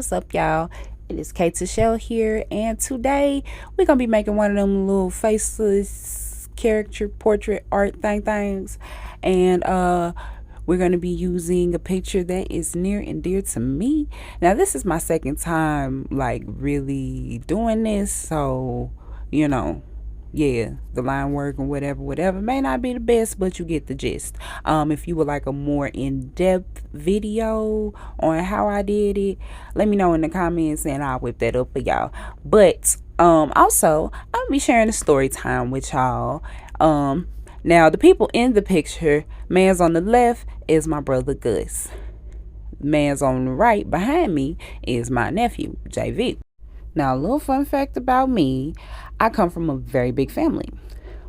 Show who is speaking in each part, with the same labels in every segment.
Speaker 1: what's up, y'all? It is Kate to Shell here, and today we're gonna be making one of them little faceless character portrait art things. And we're gonna be using a picture that is near and dear to me. Now, this is my second time like really doing this, so you know, yeah, the line work and whatever may not be the best, but you get the gist. If you would like a more in-depth video on how I did it, let me know in the comments and I'll whip that up for y'all. But also I'll be sharing a story time with y'all. Now the people in the picture, man's on the left is my brother Gus, man's on the right behind me is my nephew JV. Now, a little fun fact about me, I come from a very big family.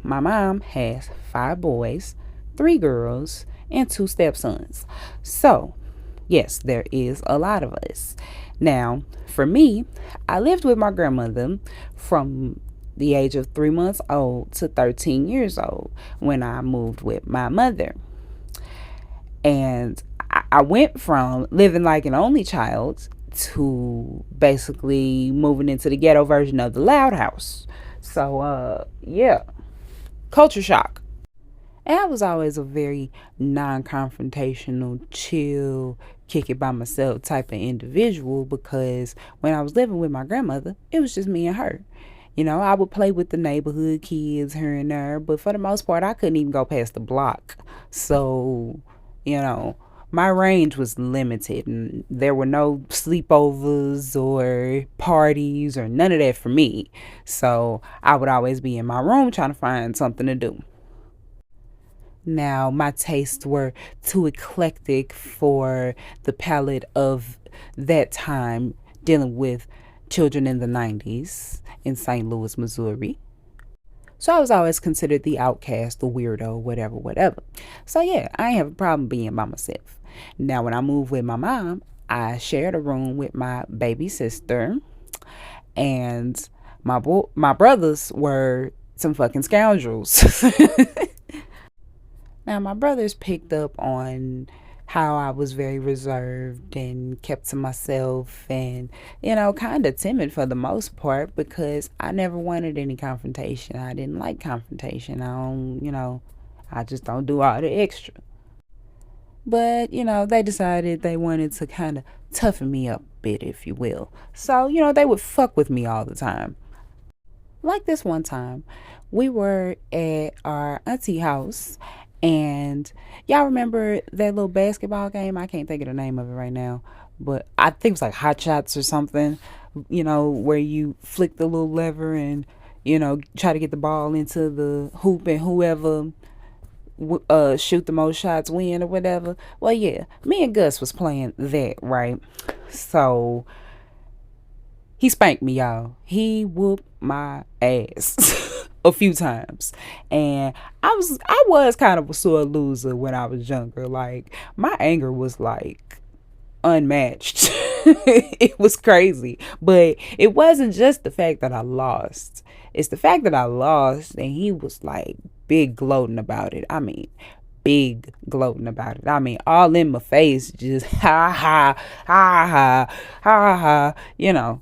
Speaker 1: My mom has 5 boys, 3 girls, and 2 stepsons. So, yes, there is a lot of us. Now, for me, I lived with my grandmother from the age of 3 months old to 13 years old when I moved with my mother. And I went from living like an only child to basically moving into the ghetto version of the Loud House. So yeah, culture shock. And I was always a very non-confrontational, chill, kick it by myself type of individual, because when I was living with my grandmother, it was just me and her. You know, I would play with the neighborhood kids here and there, but for the most part, I couldn't even go past the block. So, you know, my range was limited, and there were no sleepovers or parties or none of that for me. So I would always be in my room trying to find something to do. Now, my tastes were too eclectic for the palette of that time, dealing with children in the 90s in St. Louis, Missouri. So I was always considered the outcast, the weirdo, whatever. So yeah, I ain't have a problem being by myself. Now, when I moved with my mom, I shared a room with my baby sister, and my brothers were some fucking scoundrels. Now, my brothers picked up on how I was very reserved and kept to myself, and, you know, kind of timid for the most part, because I never wanted any confrontation. I didn't like confrontation. I just don't do all the extra. But, you know, they decided they wanted to kind of toughen me up a bit, if you will. So, you know, they would fuck with me all the time. Like this one time, we were at our auntie house, and y'all remember that little basketball game? I can't think of the name of it right now, but I think it was like Hot Shots or something, you know, where you flick the little lever and, you know, try to get the ball into the hoop, and whoever shoot the most shots win or whatever. Well, yeah, me and Gus was playing that, right? So he spanked me, y'all. He whooped my ass a few times. And I was kind of a sore loser when I was younger. Like, my anger was like unmatched. It was crazy. But it wasn't just the fact that I lost. It's the fact that I lost and he was like big gloating about it. I mean, big gloating about it. I mean, all in my face, just ha ha ha ha, you know,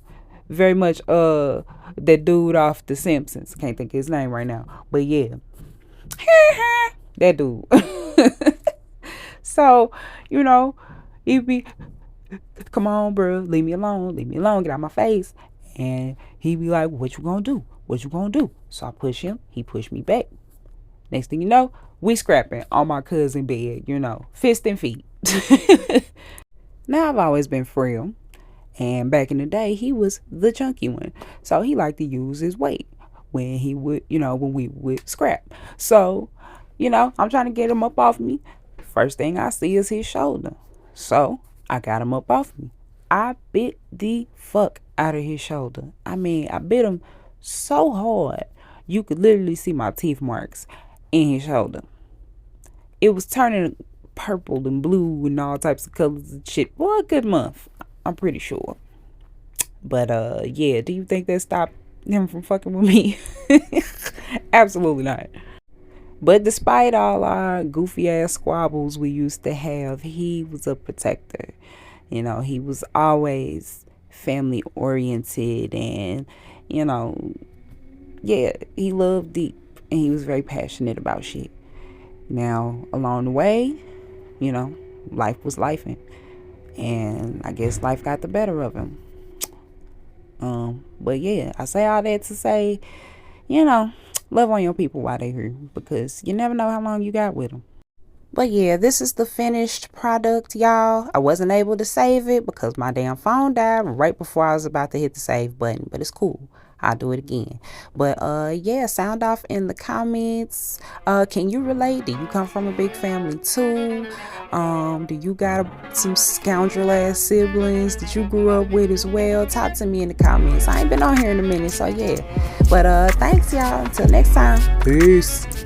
Speaker 1: very much that dude off The Simpsons. Can't think of his name right now, but yeah, that dude. So, you know, he'd be, come on, bro, leave me alone, get out my face. And he'd be like, what you gonna do? So I push him, he pushed me back. Next thing you know, we scrapping on my cousin bed, you know, fist and feet. Now, I've always been frail, and back in the day, he was the chunky one. So he liked to use his weight when he would, you know, when we would scrap. So, you know, I'm trying to get him up off me. First thing I see is his shoulder. So I got him up off me. I bit the fuck out of his shoulder. I mean, I bit him so hard, you could literally see my teeth marks in his shoulder. It was turning purple and blue and all types of colors and shit for a good month, I'm pretty sure. But yeah, do you think that stopped him from fucking with me? Absolutely not. But despite all our goofy ass squabbles we used to have, he was a protector. You know, he was always family oriented, and you know, yeah, he loved deep, and he was very passionate about shit. Now, along the way, you know, life was lifing, and I guess life got the better of him. But yeah, I say all that to say, you know, love on your people while they're here, because you never know how long you got with them. But yeah, this is the finished product, y'all. I wasn't able to save it because my damn phone died right before I was about to hit the save button, but it's cool. I'll do it again. But yeah, sound off in the comments. Can you relate? Do you come from a big family too? Do you got some scoundrel ass siblings that you grew up with as well? Talk to me in the comments. I ain't been on here in a minute, so yeah. But thanks y'all. Until next time. Peace.